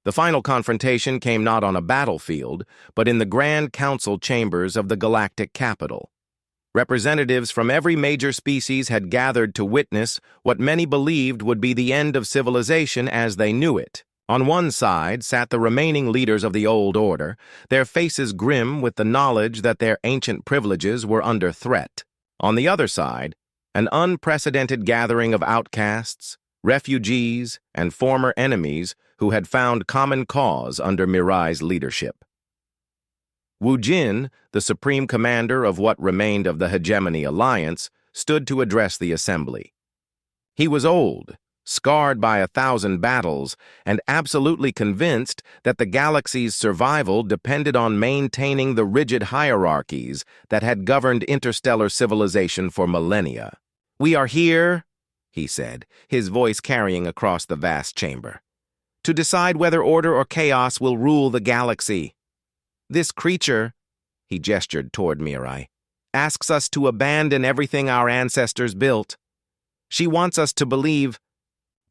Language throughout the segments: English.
The final confrontation came not on a battlefield, but in the Grand Council chambers of the galactic capital. Representatives from every major species had gathered to witness what many believed would be the end of civilization as they knew it. On one side sat the remaining leaders of the old order, their faces grim with the knowledge that their ancient privileges were under threat. On the other side, an unprecedented gathering of outcasts, refugees, and former enemies who had found common cause under Mirai's leadership. Wu Jin, the supreme commander of what remained of the Hegemony Alliance, stood to address the assembly. He was old, scarred by 1,000 battles, and absolutely convinced that the galaxy's survival depended on maintaining the rigid hierarchies that had governed interstellar civilization for millennia. "We are here," he said, his voice carrying across the vast chamber, "to decide whether order or chaos will rule the galaxy. This creature," he gestured toward Mirai, "asks us to abandon everything our ancestors built. She wants us to believe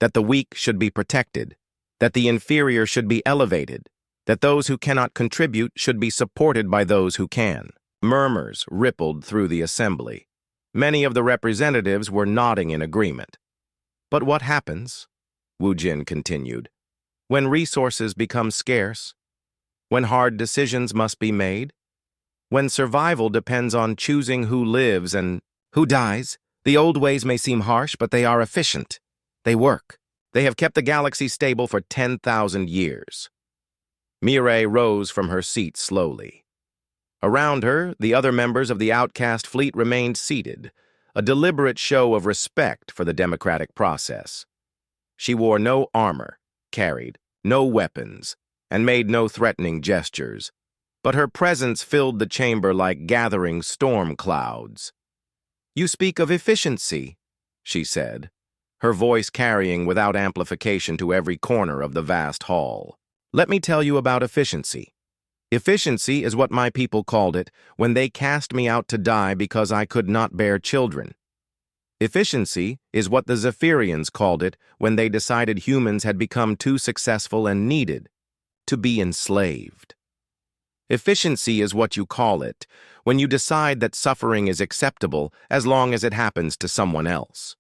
that the weak should be protected, that the inferior should be elevated, that those who cannot contribute should be supported by those who can." Murmurs rippled through the assembly. Many of the representatives were nodding in agreement. "But what happens," Wu Jin continued, "when resources become scarce? When hard decisions must be made? When survival depends on choosing who lives and who dies? The old ways may seem harsh, but they are efficient. They work. They have kept the galaxy stable for 10,000 years. Mirai rose from her seat slowly. Around her, the other members of the outcast fleet remained seated, a deliberate show of respect for the democratic process. She wore no armor, carried no weapons, and made no threatening gestures, but her presence filled the chamber like gathering storm clouds. "You speak of efficiency," she said, her voice carrying without amplification to every corner of the vast hall. "Let me tell you about efficiency. Efficiency is what my people called it when they cast me out to die because I could not bear children. Efficiency is what the Zephyrians called it when they decided humans had become too successful and needed to be enslaved. Efficiency is what you call it when you decide that suffering is acceptable as long as it happens to someone else."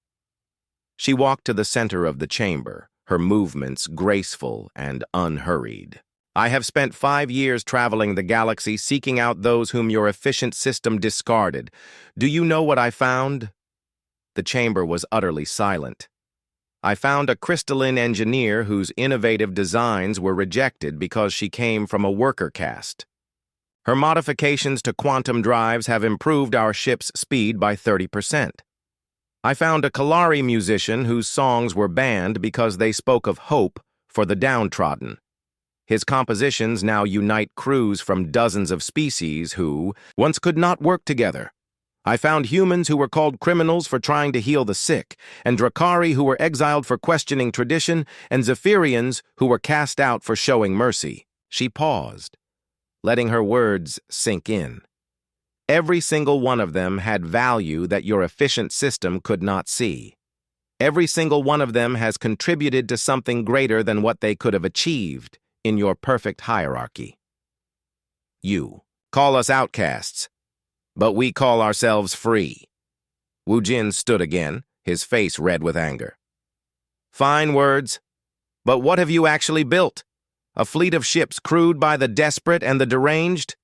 She walked to the center of the chamber, her movements graceful and unhurried. "I have spent 5 years traveling the galaxy seeking out those whom your efficient system discarded. Do you know what I found?" The chamber was utterly silent. "I found a crystalline engineer whose innovative designs were rejected because she came from a worker caste. Her modifications to quantum drives have improved our ship's speed by 30%. I found a Kalari musician whose songs were banned because they spoke of hope for the downtrodden. His compositions now unite crews from dozens of species who once could not work together. I found humans who were called criminals for trying to heal the sick, and Drakari who were exiled for questioning tradition, and Zephyrians who were cast out for showing mercy." She paused, letting her words sink in. "Every single one of them had value that your efficient system could not see. Every single one of them has contributed to something greater than what they could have achieved in your perfect hierarchy. You call us outcasts, but we call ourselves free." Wu Jin stood again, his face red with anger. "Fine words, but what have you actually built? A fleet of ships crewed by the desperate and the deranged?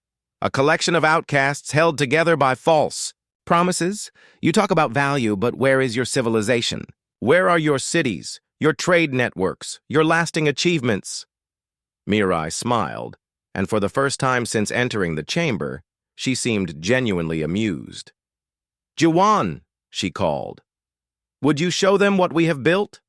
A collection of outcasts held together by false promises? You talk about value, but where is your civilization? Where are your cities, your trade networks, your lasting achievements?" Mirai smiled, and for the first time since entering the chamber, she seemed genuinely amused. "Jiwan," she called, "would you show them what we have built?"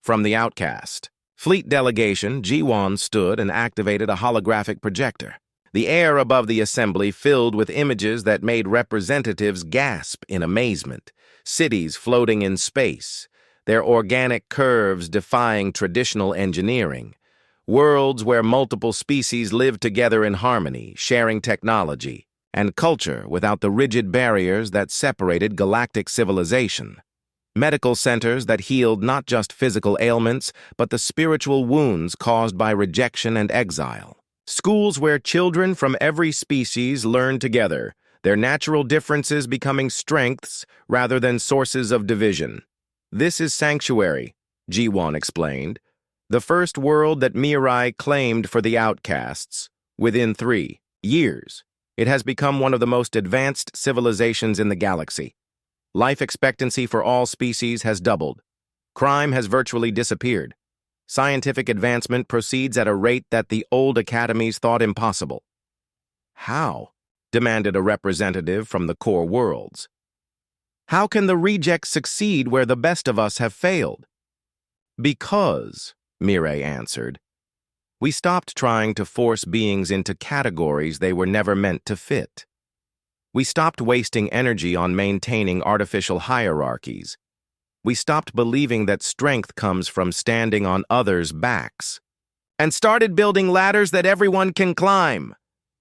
From the outcast fleet delegation, Jiwan stood and activated a holographic projector. The air above the assembly filled with images that made representatives gasp in amazement. Cities floating in space, their organic curves defying traditional engineering. Worlds where multiple species live together in harmony, sharing technology and culture without the rigid barriers that separated galactic civilization. Medical centers that healed not just physical ailments, but the spiritual wounds caused by rejection and exile. Schools where children from every species learn together, their natural differences becoming strengths rather than sources of division. This is Sanctuary, Jiwon explained, the first world that Mirai claimed for the outcasts. Within 3 years, it has become one of the most advanced civilizations in the galaxy. Life expectancy for all species has doubled. Crime has virtually disappeared. Scientific advancement proceeds at a rate that the old academies thought impossible. How? Demanded a representative from the core worlds. How can the rejects succeed where the best of us have failed? Because, Mirai answered, we stopped trying to force beings into categories they were never meant to fit. We stopped wasting energy on maintaining artificial hierarchies. We stopped believing that strength comes from standing on others' backs, and started building ladders that everyone can climb.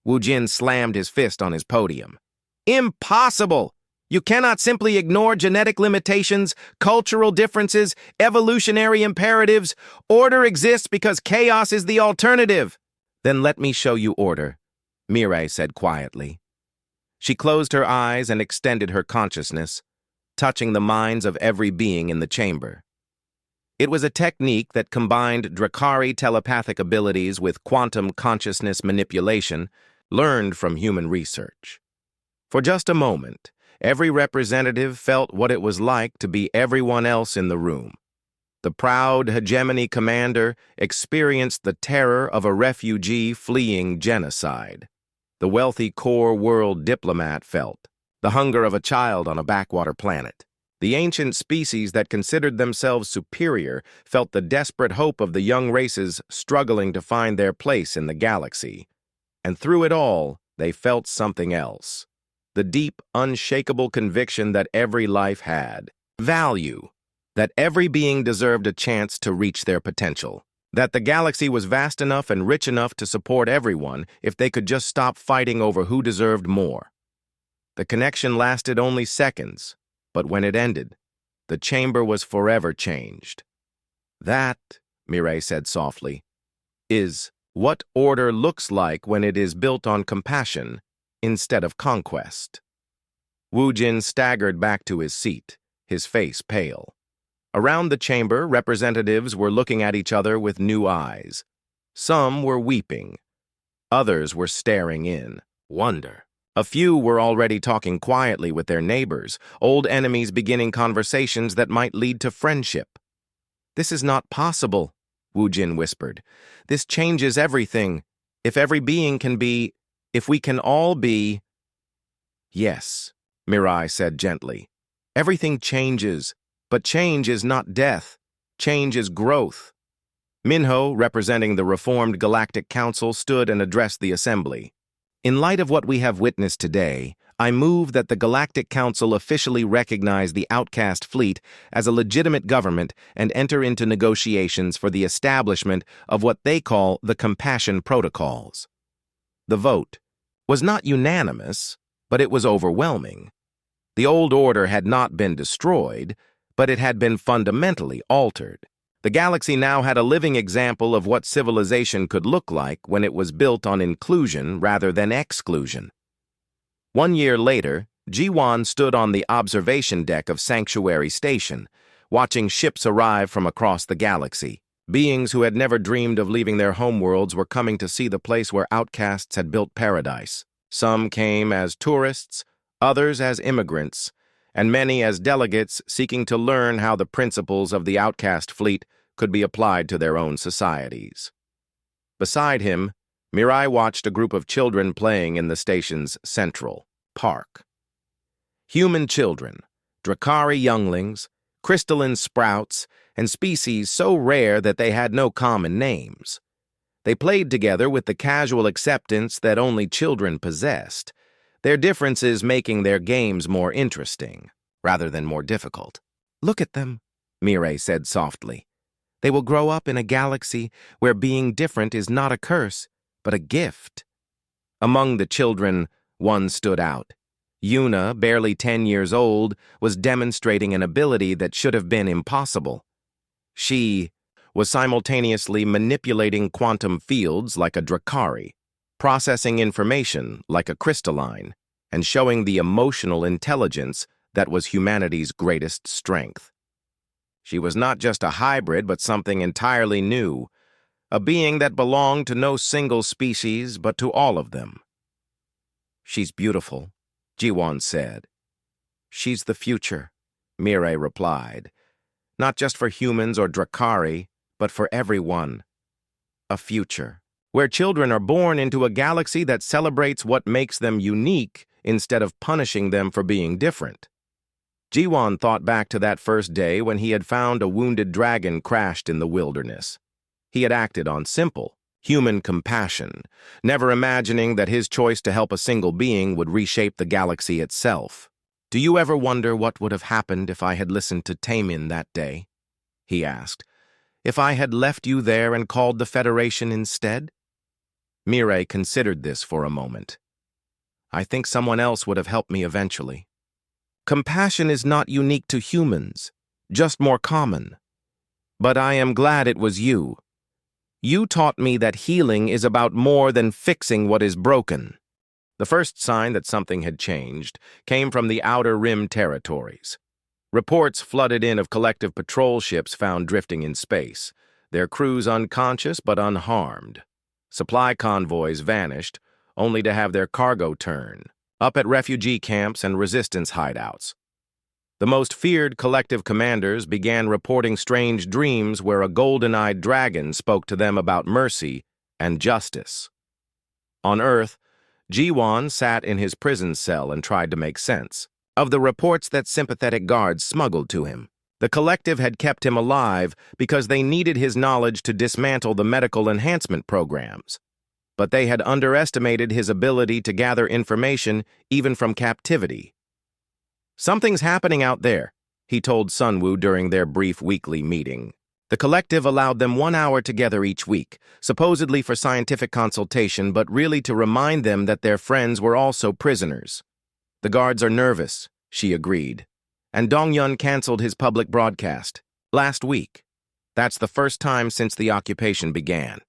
Wu Jin slammed his fist on his podium. Impossible! You cannot simply ignore genetic limitations, cultural differences, evolutionary imperatives. Order exists because chaos is the alternative. Then let me show you order, Mirai said quietly. She closed her eyes and extended her consciousness, touching the minds of every being in the chamber. It was a technique that combined Drakari telepathic abilities with quantum consciousness manipulation, learned from human research. For just a moment, every representative felt what it was like to be everyone else in the room. The proud hegemony commander experienced the terror of a refugee fleeing genocide. The wealthy core world diplomat felt the hunger of a child on a backwater planet. The ancient species that considered themselves superior felt the desperate hope of the young races struggling to find their place in the galaxy. And through it all, they felt something else. The deep, unshakable conviction that every life had value, that every being deserved a chance to reach their potential, that the galaxy was vast enough and rich enough to support everyone if they could just stop fighting over who deserved more. The connection lasted only seconds, but when it ended, the chamber was forever changed. That, Mirai said softly, is what order looks like when it is built on compassion instead of conquest. Wu Jin staggered back to his seat, his face pale. Around the chamber, representatives were looking at each other with new eyes. Some were weeping. Others were staring in wonder. A few were already talking quietly with their neighbors, old enemies beginning conversations that might lead to friendship. This is not possible, Wu Jin whispered. This changes everything. If every being can be, if we can all be... Yes, Mirai said gently. Everything changes, but change is not death. Change is growth. Minho, representing the reformed Galactic Council, stood and addressed the assembly. In light of what we have witnessed today, I move that the Galactic Council officially recognize the outcast fleet as a legitimate government and enter into negotiations for the establishment of what they call the Compassion Protocols. The vote was not unanimous, but it was overwhelming. The old order had not been destroyed, but it had been fundamentally altered. The galaxy now had a living example of what civilization could look like when it was built on inclusion rather than exclusion. 1 year later, Jiwon stood on the observation deck of Sanctuary Station, watching ships arrive from across the galaxy. Beings who had never dreamed of leaving their homeworlds were coming to see the place where outcasts had built paradise. Some came as tourists, others as immigrants, and many as delegates seeking to learn how the principles of the outcast fleet could be applied to their own societies. Beside him, Mirai watched a group of children playing in the station's central park. Human children, Drakari younglings, crystalline sprouts, and species so rare that they had no common names. They played together with the casual acceptance that only children possessed, their differences making their games more interesting, rather than more difficult. Look at them, Mirai said softly. They will grow up in a galaxy where being different is not a curse, but a gift. Among the children, one stood out. Yuna, barely 10 years old, was demonstrating an ability that should have been impossible. She was simultaneously manipulating quantum fields like a Drakari, processing information like a crystalline, and showing the emotional intelligence that was humanity's greatest strength. She was not just a hybrid, but something entirely new, a being that belonged to no single species, but to all of them. "She's beautiful," Jiwon said. "She's the future," Mireille replied. "Not just for humans or Drakari, but for everyone. A future where children are born into a galaxy that celebrates what makes them unique instead of punishing them for being different." Jiwon thought back to that first day when he had found a wounded dragon crashed in the wilderness. He had acted on simple, human compassion, never imagining that his choice to help a single being would reshape the galaxy itself. "Do you ever wonder what would have happened if I had listened to Taemin that day?" he asked. "If I had left you there and called the Federation instead?" Mireille considered this for a moment. "I think someone else would have helped me eventually. Compassion is not unique to humans, just more common. But I am glad it was you. You taught me that healing is about more than fixing what is broken." The first sign that something had changed came from the Outer Rim territories. Reports flooded in of collective patrol ships found drifting in space, their crews unconscious but unharmed. Supply convoys vanished, only to have their cargo turn up at refugee camps and resistance hideouts. The most feared collective commanders began reporting strange dreams where a golden-eyed dragon spoke to them about mercy and justice. On Earth, Jiwon sat in his prison cell and tried to make sense of the reports that sympathetic guards smuggled to him. The collective had kept him alive because they needed his knowledge to dismantle the medical enhancement programs. But they had underestimated his ability to gather information even from captivity. "Something's happening out there," he told Sunwoo during their brief weekly meeting. The collective allowed them 1 hour together each week, supposedly for scientific consultation, but really to remind them that their friends were also prisoners. "The guards are nervous," she agreed. "And Dongyun canceled his public broadcast last week. That's the first time since the occupation began."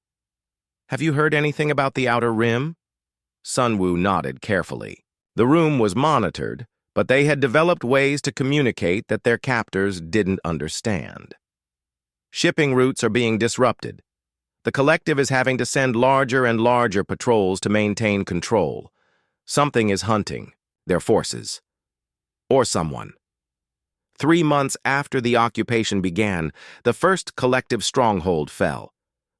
"Have you heard anything about the Outer Rim?" Sunwoo nodded carefully. The room was monitored, but they had developed ways to communicate that their captors didn't understand. "Shipping routes are being disrupted. The collective is having to send larger and larger patrols to maintain control. Something is hunting their forces. Or someone." 3 months after the occupation began, the first collective stronghold fell.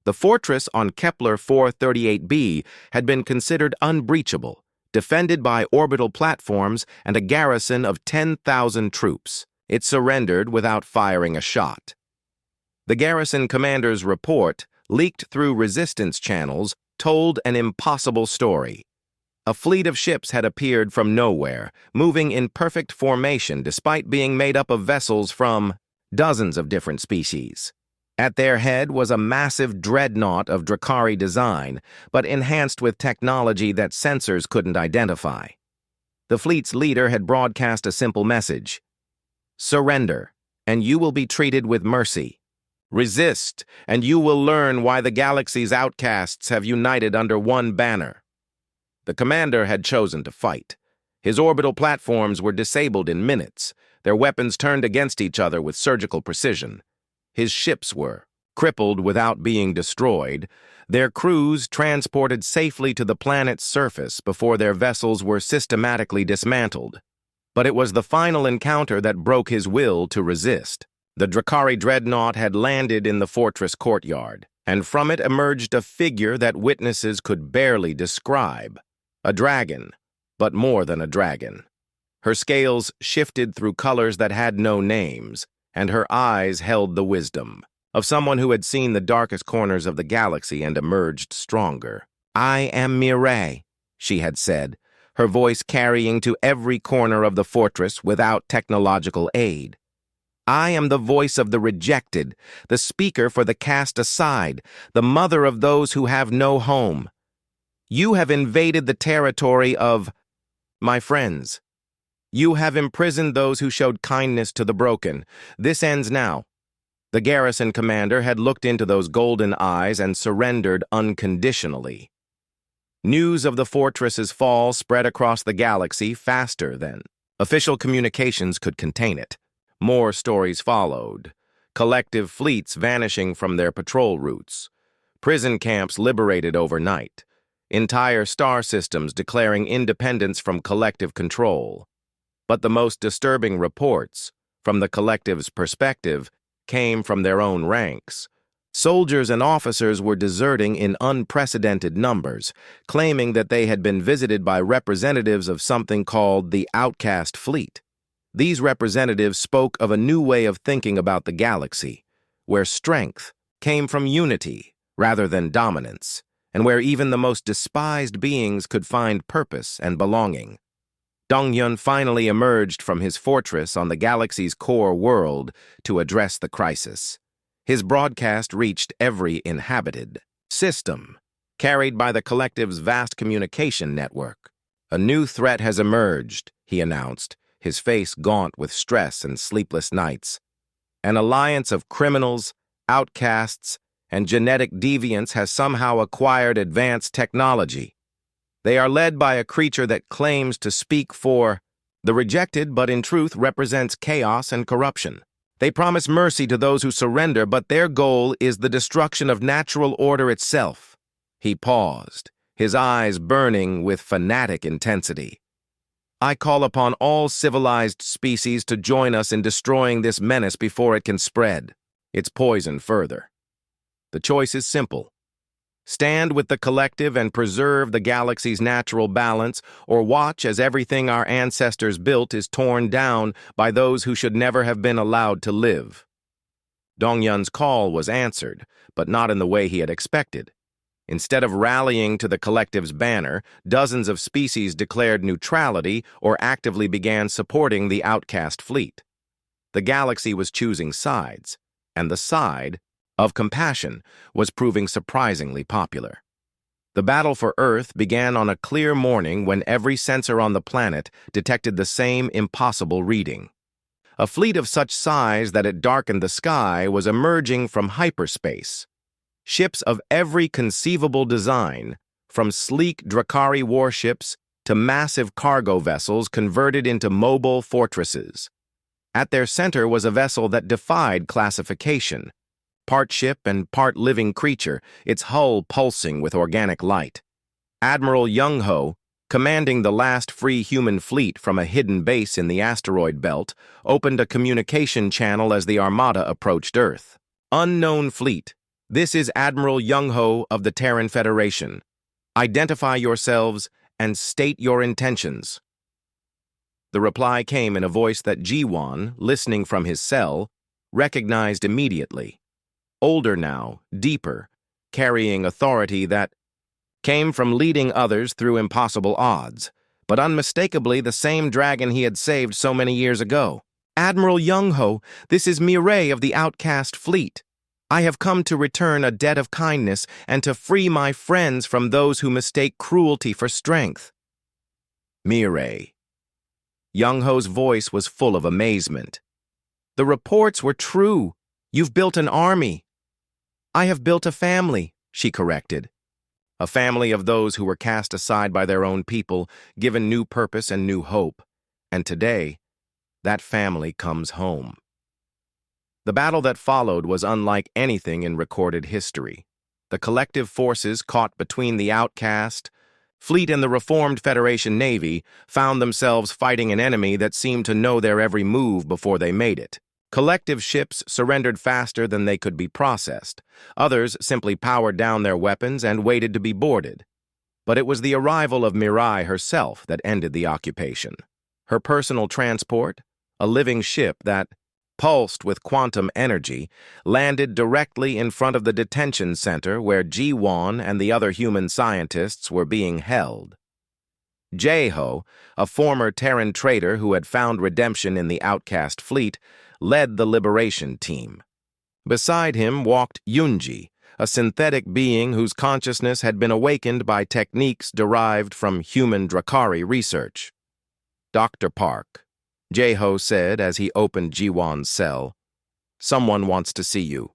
The fortress on Kepler 438b had been considered unbreachable, defended by orbital platforms and a garrison of 10,000 troops. It surrendered without firing a shot. The garrison commander's report, leaked through resistance channels, told an impossible story. A fleet of ships had appeared from nowhere, moving in perfect formation despite being made up of vessels from dozens of different species. At their head was a massive dreadnought of Drakari design, but enhanced with technology that sensors couldn't identify. The fleet's leader had broadcast a simple message: "Surrender, and you will be treated with mercy. Resist, and you will learn why the galaxy's outcasts have united under one banner." The commander had chosen to fight. His orbital platforms were disabled in minutes, their weapons turned against each other with surgical precision. His ships were crippled without being destroyed, their crews transported safely to the planet's surface before their vessels were systematically dismantled. But it was the final encounter that broke his will to resist. The Drakari dreadnought had landed in the fortress courtyard, and from it emerged a figure that witnesses could barely describe. A dragon, but more than a dragon. Her scales shifted through colors that had no names, and her eyes held the wisdom of someone who had seen the darkest corners of the galaxy and emerged stronger. "I am Mireille," she had said, her voice carrying to every corner of the fortress without technological aid. "I am the voice of the rejected, the speaker for the cast aside, the mother of those who have no home. You have invaded the territory of my friends. You have imprisoned those who showed kindness to the broken. This ends now. The garrison commander had looked into those golden eyes and surrendered unconditionally. News of the fortress's fall spread across the galaxy faster than official communications could contain it. More stories followed. Collective fleets vanishing from their patrol routes. Prison camps liberated overnight. Entire star systems declaring independence from collective control. But the most disturbing reports, from the collective's perspective, came from their own ranks. Soldiers and officers were deserting in unprecedented numbers, claiming that they had been visited by representatives of something called the Outcast Fleet. These representatives spoke of a new way of thinking about the galaxy, where strength came from unity rather than dominance, and where even the most despised beings could find purpose and belonging. Dongyun finally emerged from his fortress on the galaxy's core world to address the crisis. His broadcast reached every inhabited system, carried by the collective's vast communication network. A new threat has emerged, he announced, his face gaunt with stress and sleepless nights. An alliance of criminals, outcasts, and genetic deviants has somehow acquired advanced technology. They are led by a creature that claims to speak for the rejected, but in truth represents chaos and corruption. They promise mercy to those who surrender, but their goal is the destruction of natural order itself. He paused, his eyes burning with fanatic intensity. I call upon all civilized species to join us in destroying this menace before it can spread its poison further. The choice is simple. Stand with the collective and preserve the galaxy's natural balance, or watch as everything our ancestors built is torn down by those who should never have been allowed to live. Dongyun's call was answered, but not in the way he had expected. Instead of rallying to the collective's banner, dozens of species declared neutrality or actively began supporting the outcast fleet. The galaxy was choosing sides, and the side of compassion was proving surprisingly popular. The battle for Earth began on a clear morning when every sensor on the planet detected the same impossible reading. A fleet of such size that it darkened the sky was emerging from hyperspace. Ships of every conceivable design, from sleek Drakari warships to massive cargo vessels converted into mobile fortresses. At their center was a vessel that defied classification, part ship and part living creature, its hull pulsing with organic light. Admiral Young-ho, commanding the last free human fleet from a hidden base in the asteroid belt, opened a communication channel as the Armada approached Earth. Unknown fleet, this is Admiral Young-ho of the Terran Federation. Identify yourselves and state your intentions. The reply came in a voice that Ji-won, listening from his cell, recognized immediately. Older now, deeper, carrying authority that came from leading others through impossible odds, but unmistakably the same dragon he had saved so many years ago. Admiral Young-ho, this is Mireille of the Outcast Fleet. I have come to return a debt of kindness and to free my friends from those who mistake cruelty for strength. Mireille. Young-ho's voice was full of amazement. The reports were true. You've built an army. I have built a family, she corrected. A family of those who were cast aside by their own people, given new purpose and new hope. And today, that family comes home. The battle that followed was unlike anything in recorded history. The collective forces caught between the outcast fleet and the reformed Federation Navy found themselves fighting an enemy that seemed to know their every move before they made it. Collective ships surrendered faster than they could be processed. Others simply powered down their weapons and waited to be boarded. But it was the arrival of Mirai herself that ended the occupation. Her personal transport, a living ship that, pulsed with quantum energy, landed directly in front of the detention center where Ji-won and the other human scientists were being held. Jae-ho, a former Terran trader who had found redemption in the outcast fleet, led the liberation team. Beside him walked Yunji, a synthetic being whose consciousness had been awakened by techniques derived from human Drakari research. Dr. Park, Jeho said as he opened Jiwon's cell. Someone wants to see you.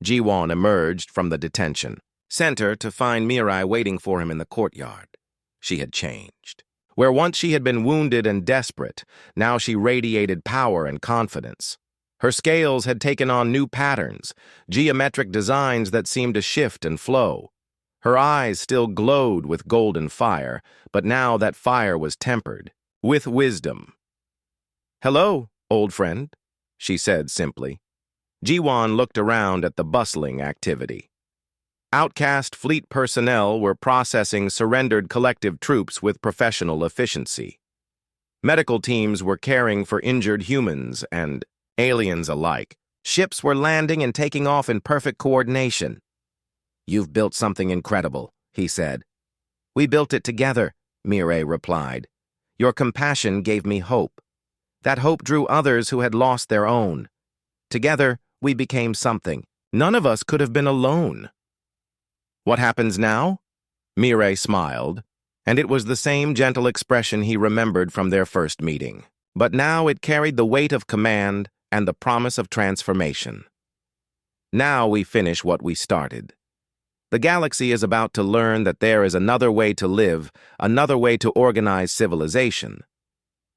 Jiwon emerged from the detention center to find Mirai waiting for him in the courtyard. She had changed. Where once she had been wounded and desperate, now she radiated power and confidence. Her scales had taken on new patterns, geometric designs that seemed to shift and flow. Her eyes still glowed with golden fire, but now that fire was tempered with wisdom. "Hello, old friend," she said simply. Jiwon looked around at the bustling activity. Outcast fleet personnel were processing surrendered collective troops with professional efficiency. Medical teams were caring for injured humans and aliens alike. Ships were landing and taking off in perfect coordination. "You've built something incredible," he said. "We built it together," Mirai replied. "Your compassion gave me hope. That hope drew others who had lost their own. Together, we became something. None of us could have been alone." "What happens now?" Mirai smiled, and it was the same gentle expression he remembered from their first meeting. But now it carried the weight of command and the promise of transformation. "Now we finish what we started. The galaxy is about to learn that there is another way to live, another way to organize civilization,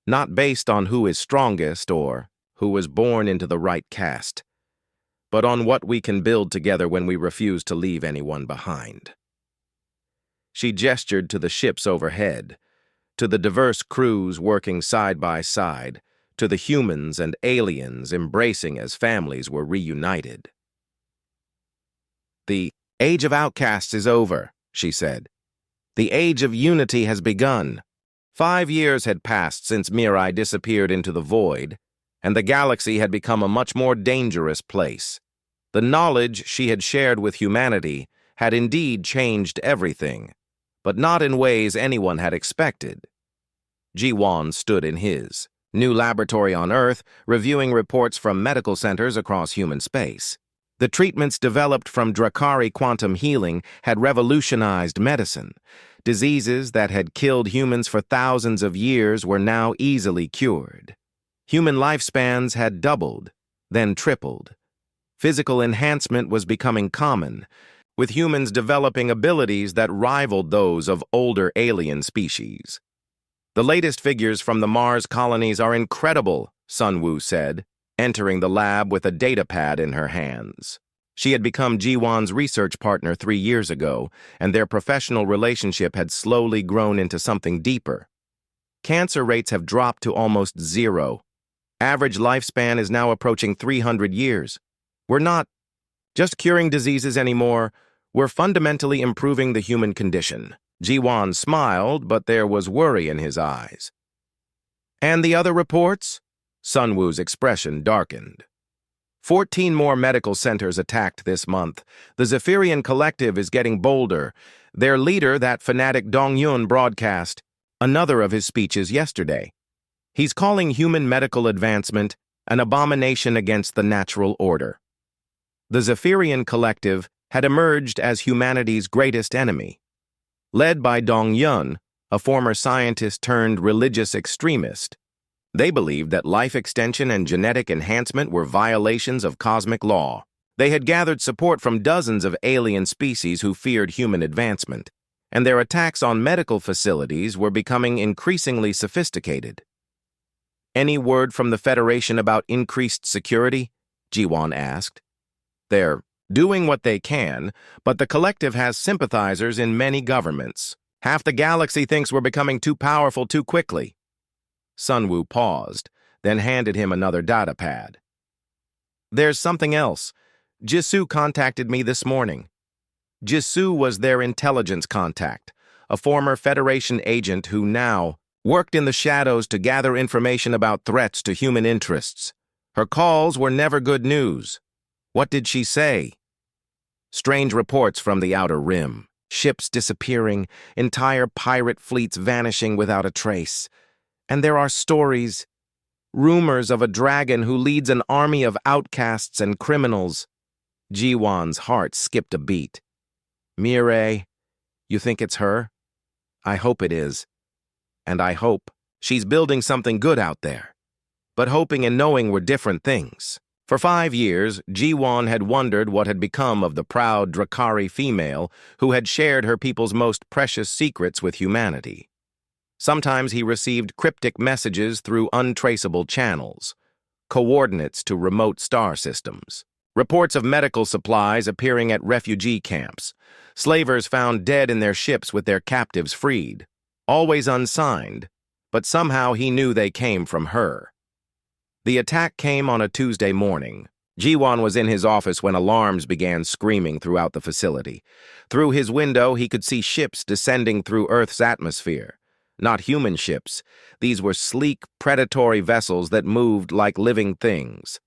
not based on who is strongest or who was born into the right caste, but on what we can build together when we refuse to leave anyone behind." She gestured to the ships overhead, to the diverse crews working side by side, to the humans and aliens embracing as families were reunited. "The age of outcasts is over," she said. "The age of unity has begun." 5 years had passed since Mirai disappeared into the void, and the galaxy had become a much more dangerous place. The knowledge she had shared with humanity had indeed changed everything, but not in ways anyone had expected. Jiwon stood in his new laboratory on Earth, reviewing reports from medical centers across human space. The treatments developed from Drakari quantum healing had revolutionized medicine. Diseases that had killed humans for thousands of years were now easily cured. Human lifespans had doubled, then tripled. Physical enhancement was becoming common, with humans developing abilities that rivaled those of older alien species. "The latest figures from the Mars colonies are incredible," Sunwoo said, entering the lab with a data pad in her hands. She had become Jiwon's research partner 3 years ago, and their professional relationship had slowly grown into something deeper. "Cancer rates have dropped to almost 0. Average lifespan is now approaching 300 years. We're not just curing diseases anymore, we're fundamentally improving the human condition." Jiwon smiled, but there was worry in his eyes. "And the other reports?" Sunwoo's expression darkened. 14 more medical centers attacked this month. The Zephyrian Collective is getting bolder. Their leader, that fanatic Dongyun, broadcast another of his speeches yesterday. He's calling human medical advancement an abomination against the natural order. The Zephyrian Collective had emerged as humanity's greatest enemy. Led by Dongyun, a former scientist turned religious extremist, they believed that life extension and genetic enhancement were violations of cosmic law. They had gathered support from dozens of alien species who feared human advancement, and their attacks on medical facilities were becoming increasingly sophisticated. "Any word from the Federation about increased security?" Jiwon asked. "They're doing what they can, but the collective has sympathizers in many governments. Half the galaxy thinks we're becoming too powerful too quickly." Sunwoo paused, then handed him another data pad. "There's something else. Jisoo contacted me this morning." Jisoo was their intelligence contact, a former Federation agent who now worked in the shadows to gather information about threats to human interests. Her calls were never good news. What did she say? Strange reports from the Outer Rim. Ships disappearing, entire pirate fleets vanishing without a trace. And there are stories, rumors of a dragon who leads an army of outcasts and criminals. Jiwon's heart skipped a beat. "Mirai, you think it's her? I hope it is. And I hope she's building something good out there." but hoping and knowing were different things. For 5 years, Ji-won had wondered what had become of the proud Drakari female who had shared her people's most precious secrets with humanity. Sometimes he received cryptic messages through untraceable channels, coordinates to remote star systems, reports of medical supplies appearing at refugee camps, slavers found dead in their ships with their captives freed, always unsigned, but somehow he knew they came from her. The attack came on a Tuesday morning. Ji-won was in his office when alarms began screaming throughout the facility. Through his window, he could see ships descending through Earth's atmosphere. Not human ships. These were sleek, predatory vessels that moved like living things.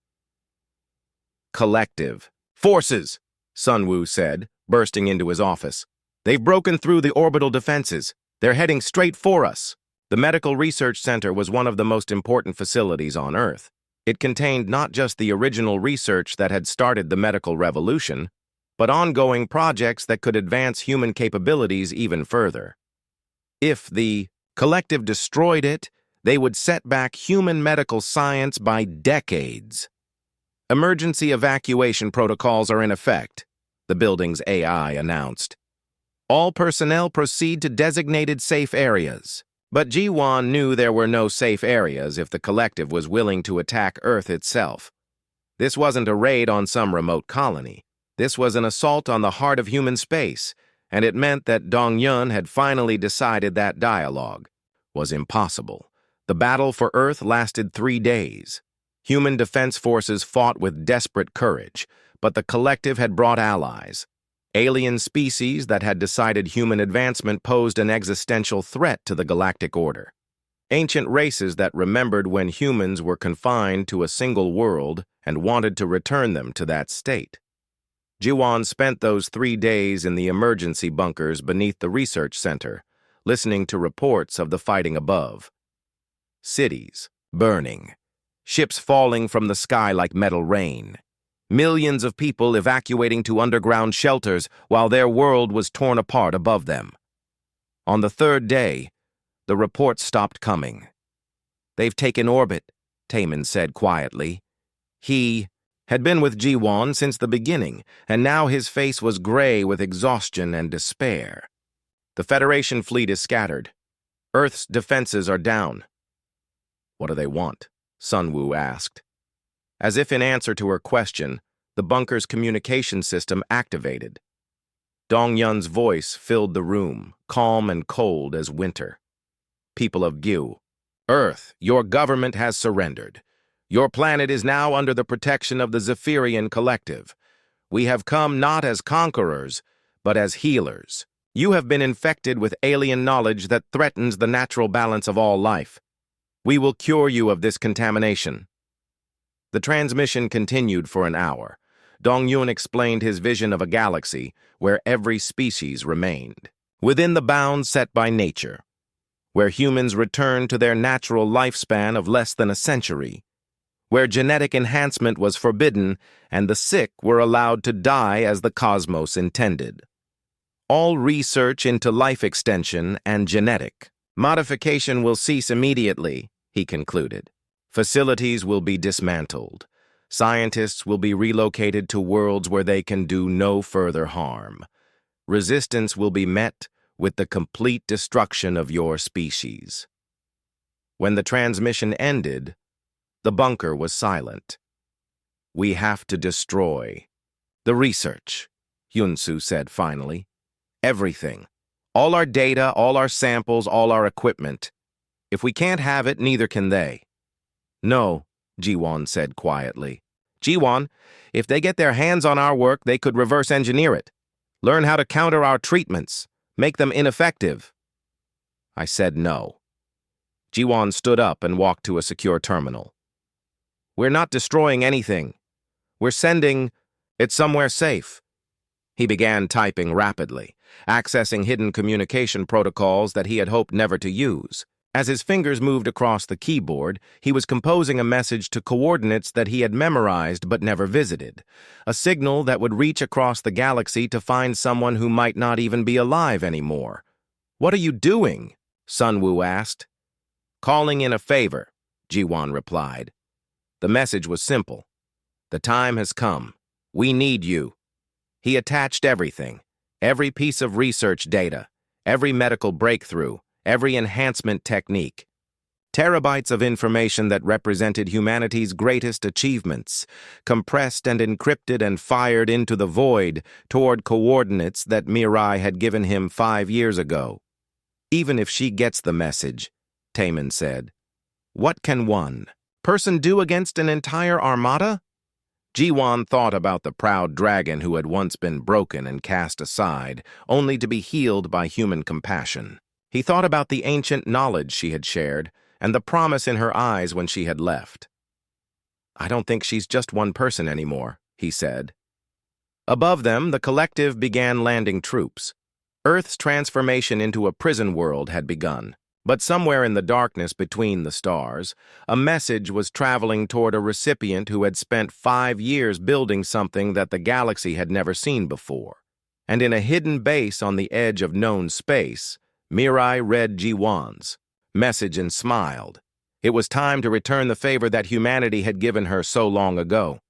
Collective forces, Sunwoo said, bursting into his office. They've broken through the orbital defenses. They're heading straight for us. The Medical Research Center was one of the most important facilities on Earth. It contained not just the original research that had started the medical revolution, but ongoing projects that could advance human capabilities even further. If the collective destroyed it, they would set back human medical science by decades. Emergency evacuation protocols are in effect, the building's AI announced. All personnel proceed to designated safe areas. But Ji-won knew there were no safe areas if the collective was willing to attack Earth itself. This wasn't a raid on some remote colony. This was an assault on the heart of human space, and it meant that Dong-yun had finally decided that dialogue was impossible. The battle for Earth lasted 3 days. Human defense forces fought with desperate courage, but the collective had brought allies. Alien species that had decided human advancement posed an existential threat to the galactic order. Ancient races that remembered when humans were confined to a single world and wanted to return them to that state. Ji-won spent those 3 days in the emergency bunkers beneath the research center, listening to reports of the fighting above. Cities burning, ships falling from the sky like metal rain. Millions of people evacuating to underground shelters while their world was torn apart above them. On the 3rd day, the reports stopped coming. They've taken orbit, Taemin said quietly. He had been with Ji-won since the beginning, and now his face was gray with exhaustion and despair. The Federation fleet is scattered. Earth's defenses are down. What do they want? Sunwoo asked. As if in answer to her question, the bunker's communication system activated. Dong-yun's voice filled the room, calm and cold as winter. People of Gyu, Earth, your government has surrendered. Your planet is now under the protection of the Zephyrian Collective. We have come not as conquerors, but as healers. You have been infected with alien knowledge that threatens the natural balance of all life. We will cure you of this contamination. The transmission continued for an hour. Dong-yun explained his vision of a galaxy where every species remained, within the bounds set by nature, where humans returned to their natural lifespan of less than a century, where genetic enhancement was forbidden and the sick were allowed to die as the cosmos intended. All research into life extension and genetic modification will cease immediately, he concluded. Facilities will be dismantled. Scientists will be relocated to worlds where they can do no further harm. Resistance will be met with the complete destruction of your species. When the transmission ended, the bunker was silent. We have to destroy the research, Hyun-soo said finally. Everything. All our data, all our samples, all our equipment. If we can't have it, neither can they. No, Ji-won said quietly. Ji-won, if they get their hands on our work, they could reverse engineer it. Learn how to counter our treatments. Make them ineffective. I said no. Ji-won stood up and walked to a secure terminal. We're not destroying anything. We're sending it somewhere safe. He began typing rapidly, accessing hidden communication protocols that he had hoped never to use. As his fingers moved across the keyboard, he was composing a message to coordinates that he had memorized but never visited, a signal that would reach across the galaxy to find someone who might not even be alive anymore. What are you doing? Sunwoo asked. Calling in a favor, Ji-won replied. The message was simple. The time has come. We need you. He attached everything, every piece of research data, every medical breakthrough, every enhancement technique. Terabytes of information that represented humanity's greatest achievements, compressed and encrypted and fired into the void toward coordinates that Mirai had given him 5 years ago. Even if she gets the message, Taman said, what can one person do against an entire armada? Jiwan thought about the proud dragon who had once been broken and cast aside, only to be healed by human compassion. He thought about the ancient knowledge she had shared, and the promise in her eyes when she had left. I don't think she's just one person anymore, he said. Above them, the collective began landing troops. Earth's transformation into a prison world had begun. But somewhere in the darkness between the stars, a message was traveling toward a recipient who had spent 5 years building something that the galaxy had never seen before. And in a hidden base on the edge of known space, Mirai read Jiwan's message and smiled. It was time to return the favor that humanity had given her so long ago.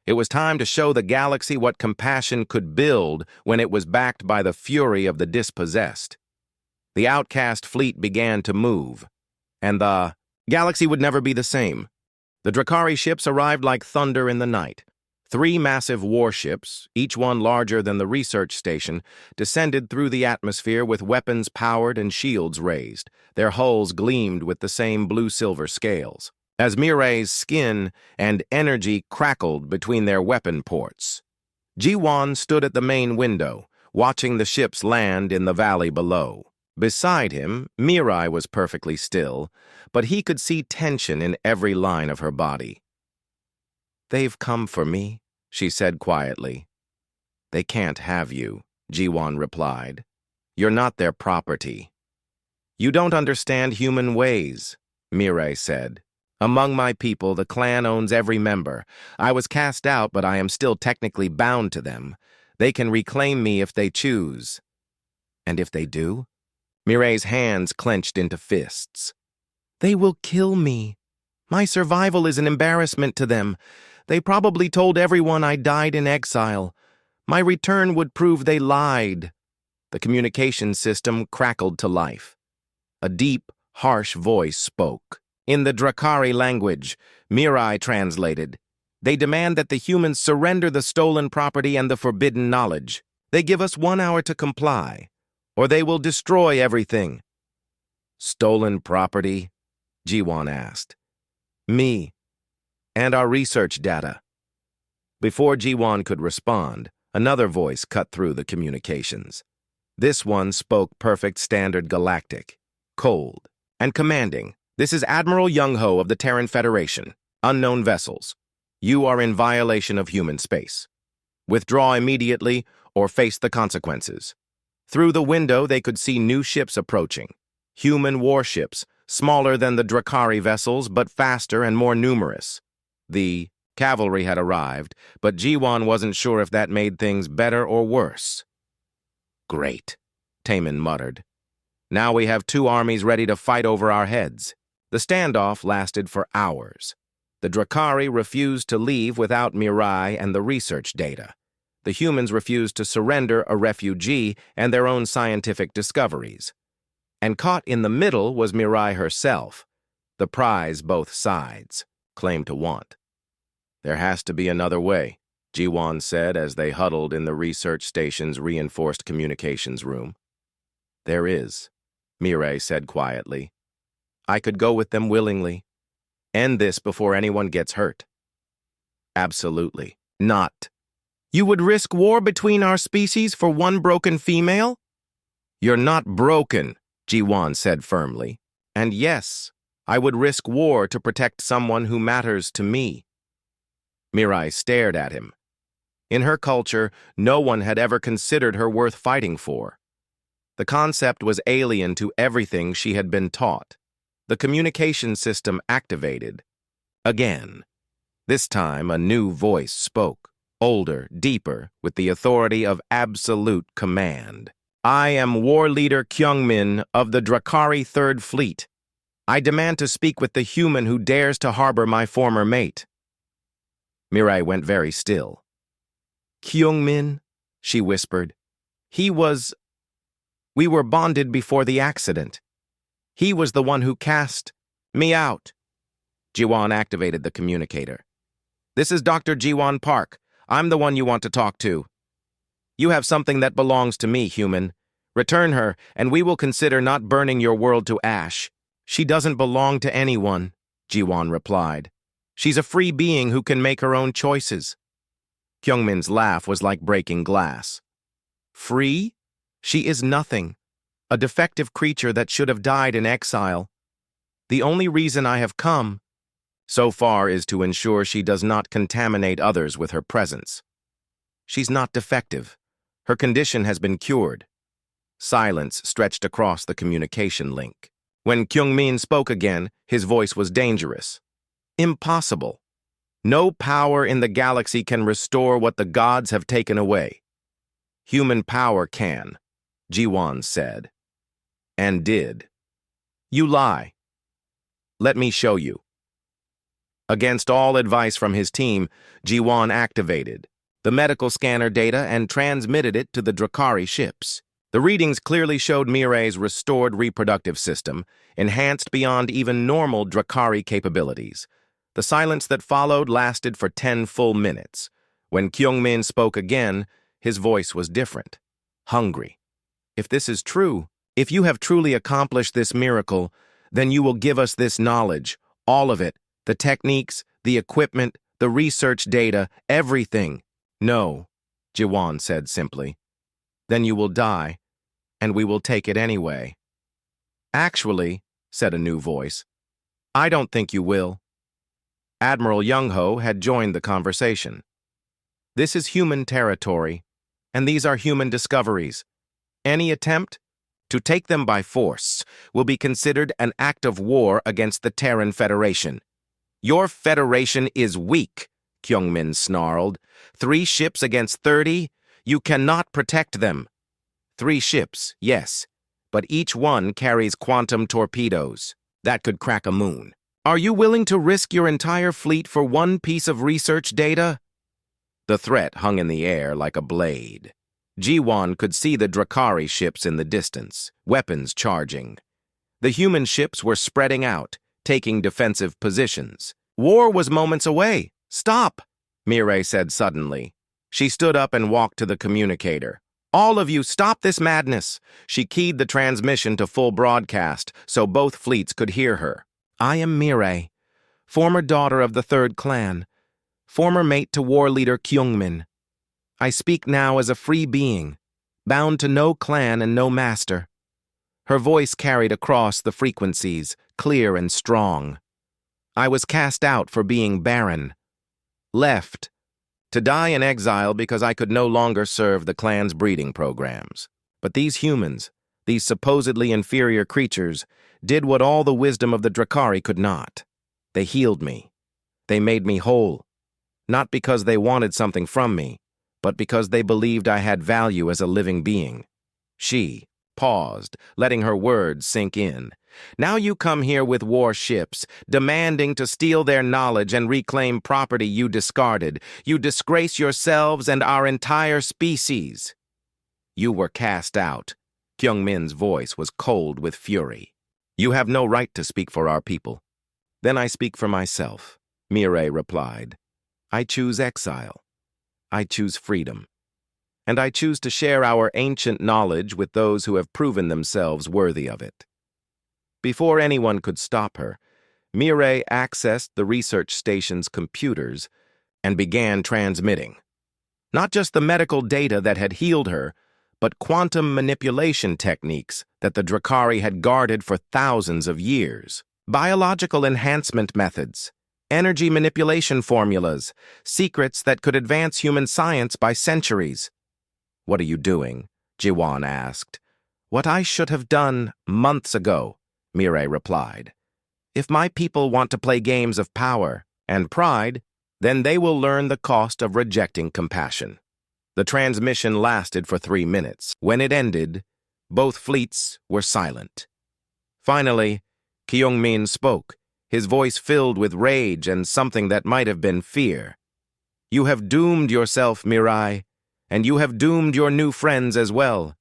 It was time to show the galaxy what compassion could build when it was backed by the fury of the dispossessed. The outcast fleet began to move, and the galaxy would never be the same. The Drakari ships arrived like thunder in the night. 3 massive warships, each one larger than the research station, descended through the atmosphere with weapons powered and shields raised. Their hulls gleamed with the same blue-silver scales, as Mirai's skin and energy crackled between their weapon ports. Jiwan stood at the main window, watching the ships land in the valley below. Beside him, Mirai was perfectly still, but he could see tension in every line of her body. They've come for me, she said quietly. They can't have you, Jiwan replied. You're not their property. You don't understand human ways, Mirai said. Among my people, the clan owns every member. I was cast out, but I am still technically bound to them. They can reclaim me if they choose. And if they do? Mirai's hands clenched into fists. They will kill me. My survival is an embarrassment to them. They probably told everyone I died in exile. My return would prove they lied. The communication system crackled to life. A deep, harsh voice spoke. In the Drakari language, Mirai translated. They demand that the humans surrender the stolen property and the forbidden knowledge. They give us 1 hour to comply, or they will destroy everything. Stolen property? Jiwan asked. Me, and our research data. Before Jiwan could respond, another voice cut through the communications. This one spoke perfect standard galactic, cold, and commanding. This is Admiral Young-Ho of the Terran Federation. Unknown vessels. You are in violation of human space. Withdraw immediately or face the consequences. Through the window, they could see new ships approaching. Human warships, smaller than the Drakari vessels, but faster and more numerous. The cavalry had arrived, but Jiwan wasn't sure if that made things better or worse. Great, Taman muttered. Now we have 2 armies ready to fight over our heads. The standoff lasted for hours. The Drakari refused to leave without Mirai and the research data. The humans refused to surrender a refugee and their own scientific discoveries. And caught in the middle was Mirai herself, the prize both sides claimed to want. There has to be another way, Jiwan said as they huddled in the research station's reinforced communications room. There is, Mirai said quietly. I could go with them willingly. End this before anyone gets hurt. Absolutely not. You would risk war between our species for 1 broken female? You're not broken, Jiwan said firmly. And yes, I would risk war to protect someone who matters to me. Mirai stared at him. In her culture, no one had ever considered her worth fighting for. The concept was alien to everything she had been taught. The communication system activated. Again. This time, a new voice spoke, older, deeper, with the authority of absolute command. I am War Leader Kyungmin of the Drakari 3rd Fleet. I demand to speak with the human who dares to harbor my former mate. Mirai went very still. Kyungmin, she whispered. We were bonded before the accident. He was the one who cast me out. Jiwon activated the communicator. This is Dr. Jiwon Park. I'm the one you want to talk to. You have something that belongs to me, human. Return her, and we will consider not burning your world to ash. She doesn't belong to anyone, Jiwon replied. She's a free being who can make her own choices. Kyungmin's laugh was like breaking glass. Free? She is nothing. A defective creature that should have died in exile. The only reason I have come, so far, is to ensure she does not contaminate others with her presence. She's not defective. Her condition has been cured. Silence stretched across the communication link. When Kyungmin spoke again, his voice was dangerous. Impossible. No power in the galaxy can restore what the gods have taken away. Human power can, Jiwon said. And did. You lie. Let me show you. Against all advice from his team, Jiwon activated the medical scanner data and transmitted it to the Drakari ships. The readings clearly showed Mirai's restored reproductive system, enhanced beyond even normal Drakari capabilities. The silence that followed lasted for 10 full minutes. When Kyungmin spoke again, his voice was different. Hungry. If this is true, if you have truly accomplished this miracle, then you will give us this knowledge, all of it, the techniques, the equipment, the research data, everything. No, Jiwon said simply. Then you will die, and we will take it anyway. Actually, said a new voice, I don't think you will. Admiral Young-ho had joined the conversation. This is human territory, and these are human discoveries. Any attempt to take them by force will be considered an act of war against the Terran Federation. Your Federation is weak, Kyungmin snarled. 3 ships against 30? You cannot protect them. 3 ships, yes, but each one carries quantum torpedoes. That could crack a moon. Are you willing to risk your entire fleet for one piece of research data? The threat hung in the air like a blade. Jiwon could see the Drakari ships in the distance, weapons charging. The human ships were spreading out, taking defensive positions. War was moments away. Stop, Mirai said suddenly. She stood up and walked to the communicator. All of you, stop this madness. She keyed the transmission to full broadcast so both fleets could hear her. I am Mirai, former daughter of the 3rd clan, former mate to war leader Kyungmin. I speak now as a free being, bound to no clan and no master. Her voice carried across the frequencies, clear and strong. I was cast out for being barren, left, to die in exile because I could no longer serve the clan's breeding programs. But these humans, these supposedly inferior creatures, did what all the wisdom of the Drakari could not. They healed me. They made me whole. Not because they wanted something from me, but because they believed I had value as a living being. She paused, letting her words sink in. Now you come here with warships, demanding to steal their knowledge and reclaim property you discarded. You disgrace yourselves and our entire species. You were cast out. Kyungmin's voice was cold with fury. You have no right to speak for our people. Then I speak for myself, Mirai replied. I choose exile. I choose freedom. And I choose to share our ancient knowledge with those who have proven themselves worthy of it. Before anyone could stop her, Mirai accessed the research station's computers and began transmitting. Not just the medical data that had healed her, but quantum manipulation techniques that the Drakari had guarded for thousands of years. Biological enhancement methods, energy manipulation formulas, secrets that could advance human science by centuries. What are you doing? Jiwon asked. What I should have done months ago, Mirai replied. If my people want to play games of power and pride, then they will learn the cost of rejecting compassion. The transmission lasted for 3 minutes. When it ended, both fleets were silent. Finally, Kyungmin spoke, his voice filled with rage and something that might have been fear. You have doomed yourself, Mirai, and you have doomed your new friends as well.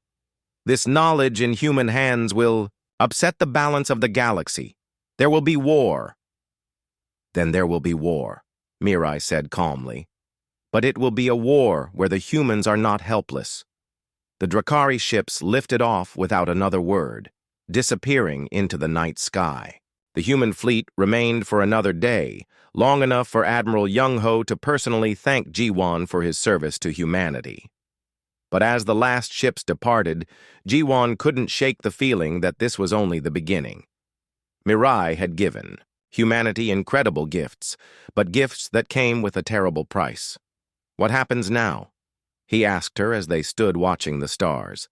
This knowledge in human hands will upset the balance of the galaxy. There will be war. Then there will be war, Mirai said calmly. But it will be a war where the humans are not helpless. The Drakari ships lifted off without another word, disappearing into the night sky. The human fleet remained for another day, long enough for Admiral Young-ho to personally thank Ji-won for his service to humanity. But as the last ships departed, Ji-won couldn't shake the feeling that this was only the beginning. Mirai had given humanity incredible gifts, but gifts that came with a terrible price. What happens now? He asked her as they stood watching the stars.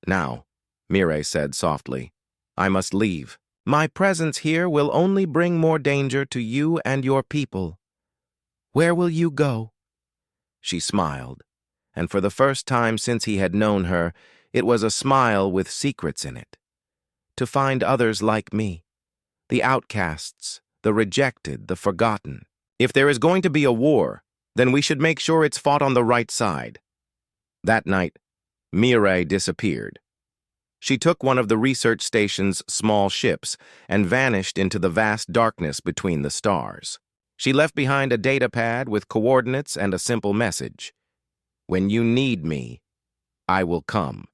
Now, Mirai said softly, I must leave. My presence here will only bring more danger to you and your people. Where will you go? She smiled, and for the first time since he had known her, it was a smile with secrets in it. To find others like me, the outcasts, the rejected, the forgotten. If there is going to be a war, then we should make sure it's fought on the right side. That night, Mirai disappeared. She took one of the research station's small ships and vanished into the vast darkness between the stars. She left behind a data pad with coordinates and a simple message. When you need me, I will come.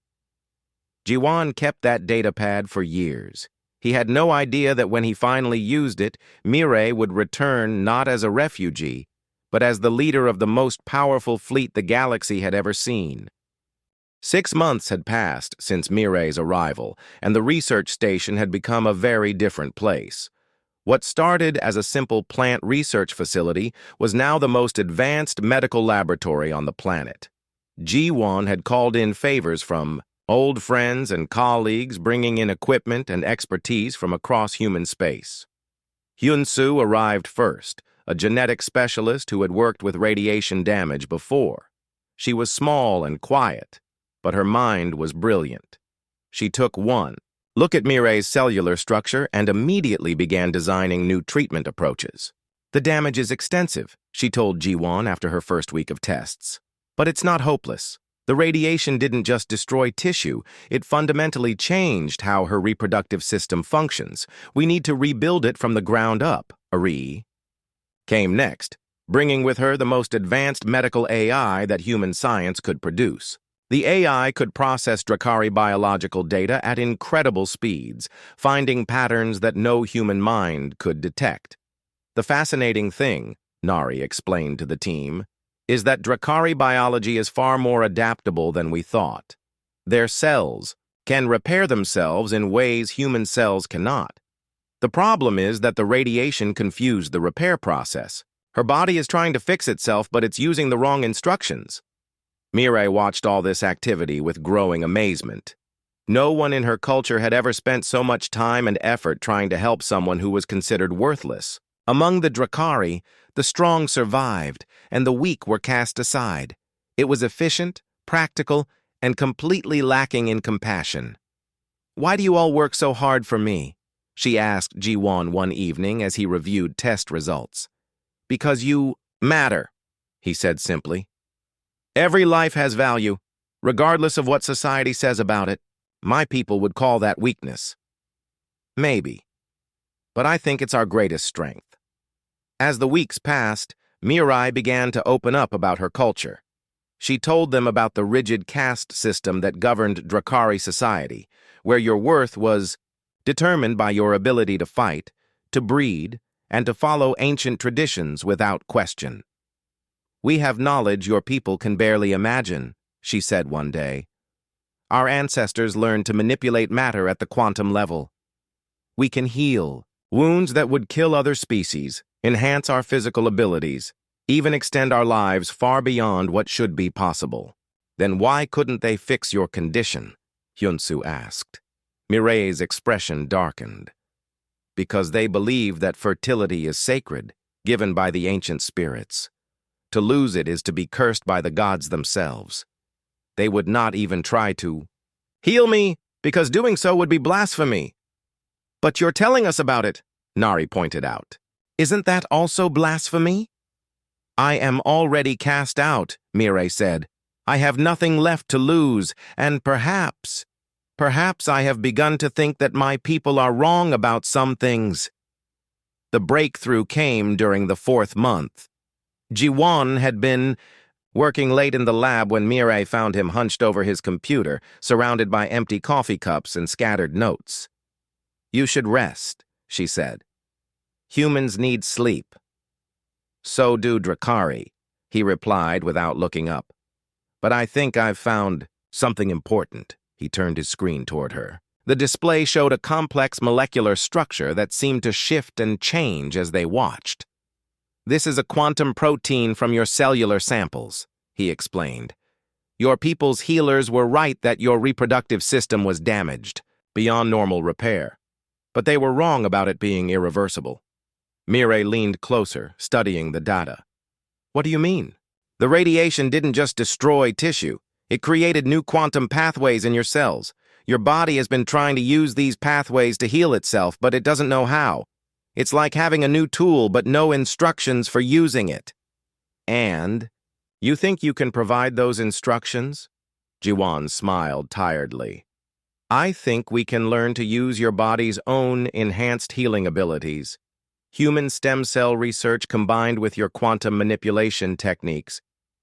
Ji-won kept that data pad for years. He had no idea that when he finally used it, Mirai would return not as a refugee, but as the leader of the most powerful fleet the galaxy had ever seen. 6 months had passed since Mirai's arrival, and the research station had become a very different place. What started as a simple plant research facility was now the most advanced medical laboratory on the planet. Ji-won had called in favors from old friends and colleagues, bringing in equipment and expertise from across human space. Hyun-soo arrived first, a genetic specialist who had worked with radiation damage before. She was small and quiet, but her mind was brilliant. She took one look at Mirai's cellular structure and immediately began designing new treatment approaches. The damage is extensive, she told Ji-won after her first week of tests. But it's not hopeless. The radiation didn't just destroy tissue, it fundamentally changed how her reproductive system functions. We need to rebuild it from the ground up, Ari came next, bringing with her the most advanced medical AI that human science could produce. The AI could process Drakari biological data at incredible speeds, finding patterns that no human mind could detect. The fascinating thing, Nari explained to the team, is that Drakari biology is far more adaptable than we thought. Their cells can repair themselves in ways human cells cannot. The problem is that the radiation confused the repair process. Her body is trying to fix itself, but it's using the wrong instructions. Mirai watched all this activity with growing amazement. No one in her culture had ever spent so much time and effort trying to help someone who was considered worthless. Among the Drakari, the strong survived, and the weak were cast aside. It was efficient, practical, and completely lacking in compassion. Why do you all work so hard for me? She asked Ji-won one evening as he reviewed test results. Because you matter, he said simply. Every life has value, regardless of what society says about it. My people would call that weakness. Maybe. But I think it's our greatest strength. As the weeks passed, Mirai began to open up about her culture. She told them about the rigid caste system that governed Drakari society, where your worth was determined by your ability to fight, to breed, and to follow ancient traditions without question. We have knowledge your people can barely imagine, she said one day. Our ancestors learned to manipulate matter at the quantum level. We can heal wounds that would kill other species, enhance our physical abilities, even extend our lives far beyond what should be possible. Then why couldn't they fix your condition? Hyun-soo asked. Mirai's expression darkened. Because they believe that fertility is sacred, given by the ancient spirits. To lose it is to be cursed by the gods themselves. They would not even try to heal me, because doing so would be blasphemy. But you're telling us about it, Nari pointed out. Isn't that also blasphemy? I am already cast out, Mirai said. I have nothing left to lose, and perhaps I have begun to think that my people are wrong about some things. The breakthrough came during the 4th month. Jiwon had been working late in the lab when Mirai found him hunched over his computer, surrounded by empty coffee cups and scattered notes. You should rest, she said. Humans need sleep. So do Drakari, he replied without looking up. But I think I've found something important. He turned his screen toward her. The display showed a complex molecular structure that seemed to shift and change as they watched. This is a quantum protein from your cellular samples, he explained. Your people's healers were right that your reproductive system was damaged, beyond normal repair. But they were wrong about it being irreversible. Mirai leaned closer, studying the data. What do you mean? The radiation didn't just destroy tissue. It created new quantum pathways in your cells. Your body has been trying to use these pathways to heal itself, but it doesn't know how. It's like having a new tool, but no instructions for using it. And, you think you can provide those instructions? Jiwon smiled tiredly. I think we can learn to use your body's own enhanced healing abilities. Human stem cell research combined with your quantum manipulation techniques.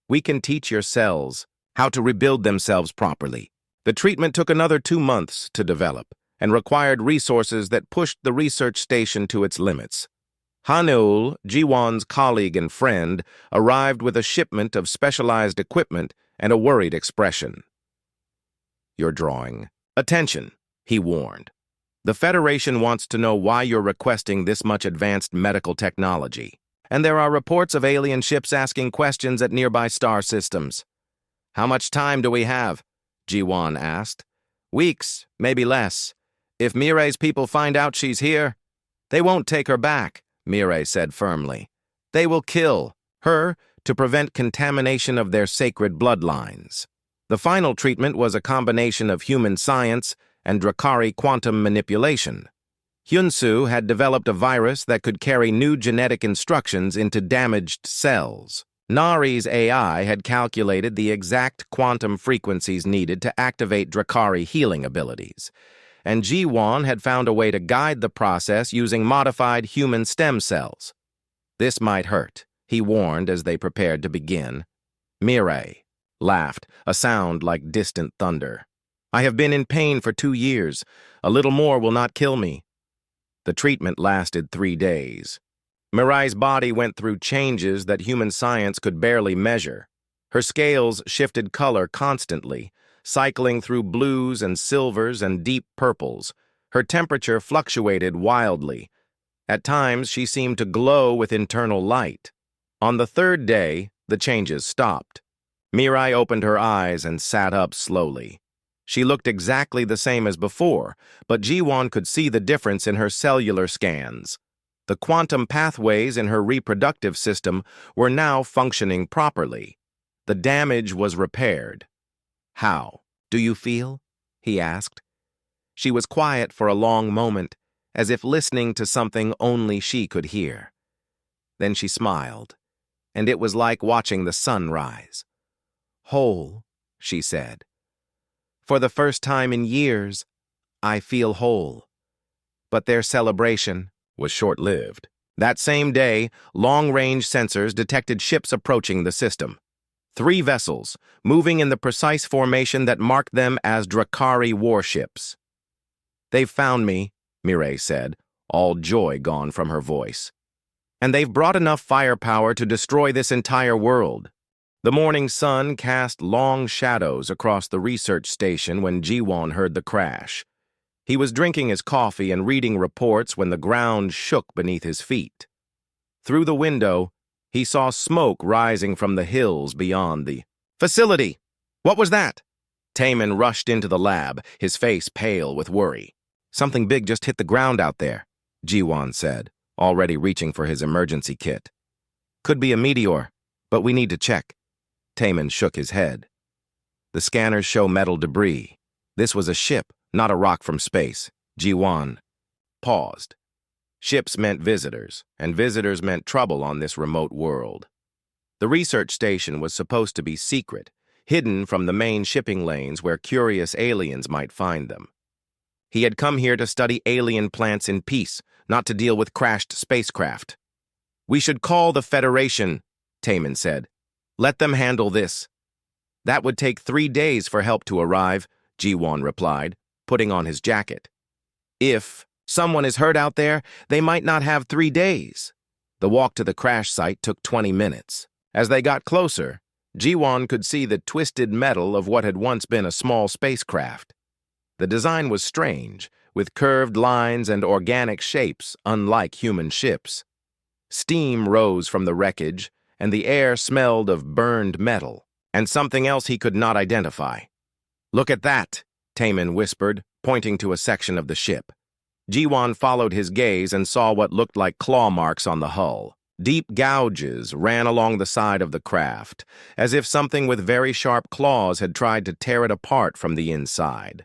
We can teach your cells how to rebuild themselves properly. The treatment took another 2 months to develop and required resources that pushed the research station to its limits. Hanul, Jiwon's colleague and friend, arrived with a shipment of specialized equipment and a worried expression. You're drawing. Attention, he warned. The Federation wants to know why you're requesting this much advanced medical technology, and there are reports of alien ships asking questions at nearby star systems. How much time do we have? Jiwon asked. Weeks, maybe less. If Mirai's people find out she's here, they won't take her back, Mirai said firmly. They will kill her to prevent contamination of their sacred bloodlines. The final treatment was a combination of human science and Drakari quantum manipulation. Hyunsu had developed a virus that could carry new genetic instructions into damaged cells. Nari's AI had calculated the exact quantum frequencies needed to activate Drakari healing abilities, and Jiwon had found a way to guide the process using modified human stem cells. This might hurt, he warned as they prepared to begin. Mirai laughed, a sound like distant thunder. I have been in pain for 2 years. A little more will not kill me. The treatment lasted 3 days. Mirai's body went through changes that human science could barely measure. Her scales shifted color constantly, cycling through blues and silvers and deep purples. Her temperature fluctuated wildly. At times, she seemed to glow with internal light. On the 3rd day, the changes stopped. Mirai opened her eyes and sat up slowly. She looked exactly the same as before, but Jiwon could see the difference in her cellular scans. The quantum pathways in her reproductive system were now functioning properly. The damage was repaired. How do you feel? He asked. She was quiet for a long moment, as if listening to something only she could hear. Then she smiled, and it was like watching the sun rise. Whole, she said. For the first time in years, I feel whole. But their celebration was short-lived. That same day, long-range sensors detected ships approaching the system. 3 vessels, moving in the precise formation that marked them as Drakari warships. They've found me, Mirai said, all joy gone from her voice. And they've brought enough firepower to destroy this entire world. The morning sun cast long shadows across the research station when Jiwon heard the crash. He was drinking his coffee and reading reports when the ground shook beneath his feet. Through the window, he saw smoke rising from the hills beyond the facility. What was that? Taemin rushed into the lab, his face pale with worry. Something big just hit the ground out there, Jiwon said, already reaching for his emergency kit. Could be a meteor, but we need to check. Taemin shook his head. The scanners show metal debris. This was a ship, not a rock from space. Jiwon. paused. Ships meant visitors, and visitors meant trouble on this remote world. The research station was supposed to be secret, hidden from the main shipping lanes where curious aliens might find them. He had come here to study alien plants in peace, not to deal with crashed spacecraft. "We should call the Federation," Taman said. "Let them handle this." "That would take 3 days for help to arrive," Jiwon replied, putting on his jacket. "If someone is hurt out there, they might not have 3 days." The walk to the crash site took 20 minutes. As they got closer, Jiwon could see the twisted metal of what had once been a small spacecraft. The design was strange, with curved lines and organic shapes unlike human ships. Steam rose from the wreckage, and the air smelled of burned metal, and something else he could not identify. "Look at that," Taman whispered, pointing to a section of the ship. Jiwon followed his gaze and saw what looked like claw marks on the hull. Deep gouges ran along the side of the craft, as if something with very sharp claws had tried to tear it apart from the inside.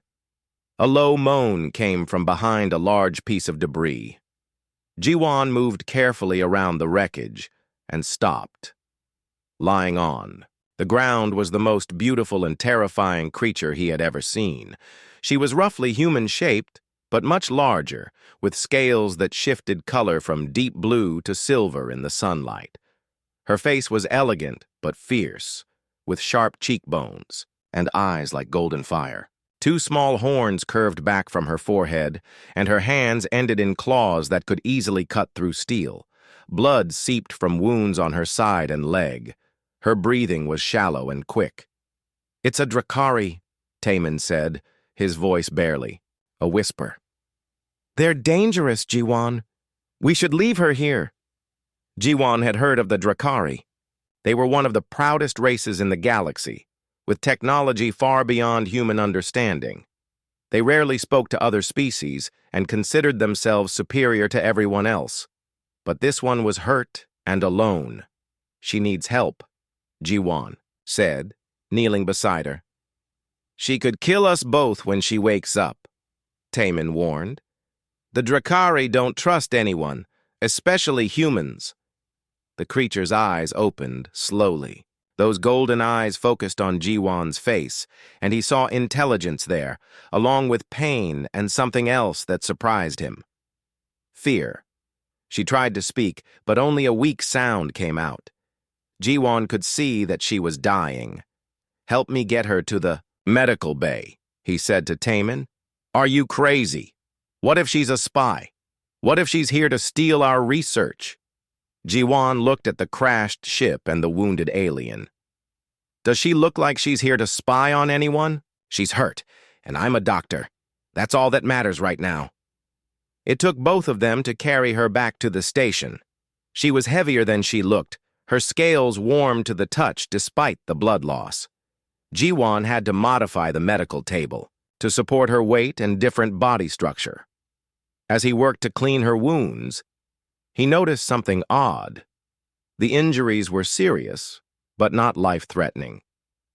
A low moan came from behind a large piece of debris. Jiwon moved carefully around the wreckage and stopped. Lying on, the ground was the most beautiful and terrifying creature he had ever seen. She was roughly human-shaped, but much larger, with scales that shifted color from deep blue to silver in the sunlight. Her face was elegant but fierce, with sharp cheekbones and eyes like golden fire. 2 small horns curved back from her forehead, and her hands ended in claws that could easily cut through steel. Blood seeped from wounds on her side and leg. Her breathing was shallow and quick. "It's a Drakari," Taman said, his voice barely a whisper. "They're dangerous, Jiwon. We should leave her here." Jiwon had heard of the Drakari. They were one of the proudest races in the galaxy, with technology far beyond human understanding. They rarely spoke to other species and considered themselves superior to everyone else. But this one was hurt and alone. "She needs help," Jiwon said, kneeling beside her. "She could kill us both when she wakes up," Taman warned. "The Drakari don't trust anyone, especially humans." The creature's eyes opened slowly. Those golden eyes focused on Jiwon's face, and he saw intelligence there, along with pain and something else that surprised him. Fear. She tried to speak, but only a weak sound came out. Jiwon could see that she was dying. "Help me get her to the medical bay," he said to Taman. "Are you crazy? What if she's a spy? What if she's here to steal our research?" Jiwon looked at the crashed ship and the wounded alien. "Does she look like she's here to spy on anyone? She's hurt, and I'm a doctor. That's all that matters right now." It took both of them to carry her back to the station. She was heavier than she looked, her scales warm to the touch despite the blood loss. Jiwon had to modify the medical table to support her weight and different body structure. As he worked to clean her wounds, he noticed something odd. The injuries were serious, but not life-threatening.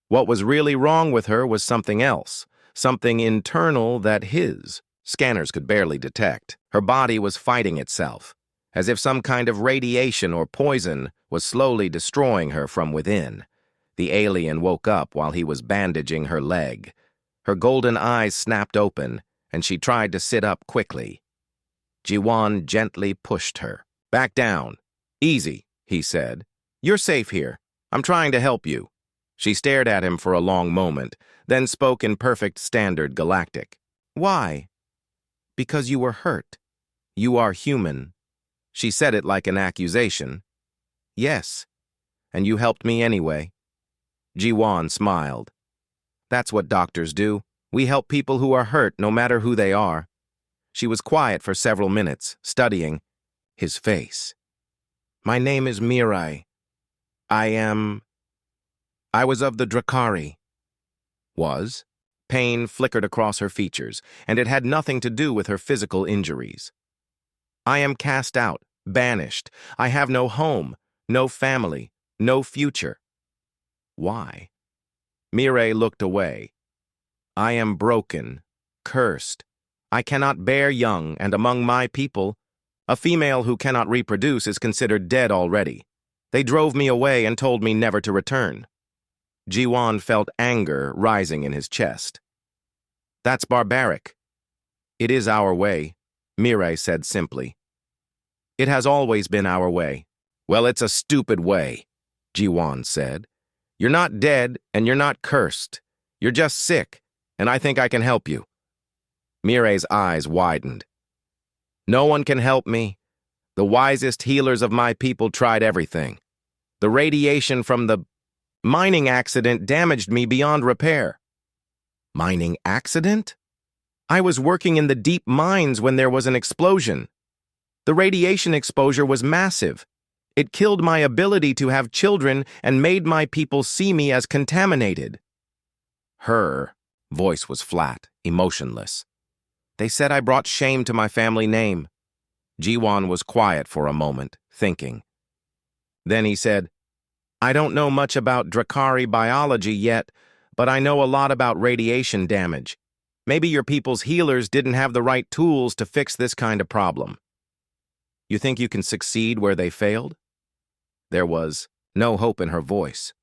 What was really wrong with her was something else, something internal that his scanners could barely detect. Her body was fighting itself, as if some kind of radiation or poison was slowly destroying her from within. The alien woke up while he was bandaging her leg. Her golden eyes snapped open, and she tried to sit up quickly. Jiwon gently pushed her. "Back down. Easy," he said. "You're safe here. I'm trying to help you." She stared at him for a long moment, then spoke in perfect standard Galactic. "Why?" "Because you were hurt. You are human." She said it like an accusation. "Yes, and you helped me anyway." Jiwon smiled. "That's what doctors do. We help people who are hurt no matter who they are." She was quiet for several minutes, studying his face. "My name is Mirai. I was of the Drakari." Was? Pain flickered across her features, and it had nothing to do with her physical injuries. "I am cast out, banished. I have no home, no family, no future." "Why?" Mirai looked away. "I am broken, cursed. I cannot bear young, and among my people, a female who cannot reproduce is considered dead already. They drove me away and told me never to return. Jiwan felt anger rising in his chest. That's barbaric. It is our way, Mirai said simply. It has always been our way. Well, it's a stupid way, Jiwan said. You're not dead and you're not cursed. You're just sick, and I think I can help you. Mirai's eyes widened. No one can help me. The wisest healers of my people tried everything. The radiation from the mining accident damaged me beyond repair. Mining accident? I was working in the deep mines when there was an explosion. The radiation exposure was massive. It killed my ability to have children and made my people see me as contaminated. Her voice was flat, emotionless. They said I brought shame to my family name. Jiwan was quiet for a moment, thinking. Then he said, I don't know much about Drakari biology yet, but I know a lot about radiation damage. Maybe your people's healers didn't have the right tools to fix this kind of problem. You think you can succeed where they failed? There was no hope in her voice,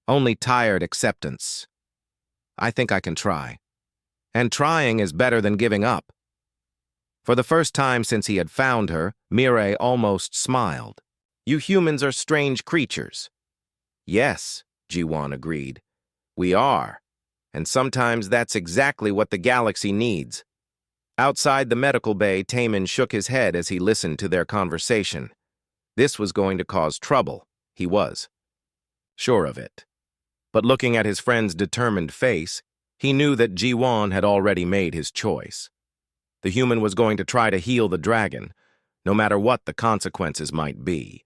only tired acceptance. I think I can try. And trying is better than giving up. For the first time since he had found her, Mirai almost smiled. You humans are strange creatures. Yes, Jiwan agreed. We are. And sometimes that's exactly what the galaxy needs. Outside the medical bay, Taman shook his head as he listened to their conversation. This was going to cause trouble. He was sure of it. But looking at his friend's determined face, he knew that Jiwan had already made his choice. The human was going to try to heal the dragon, no matter what the consequences might be.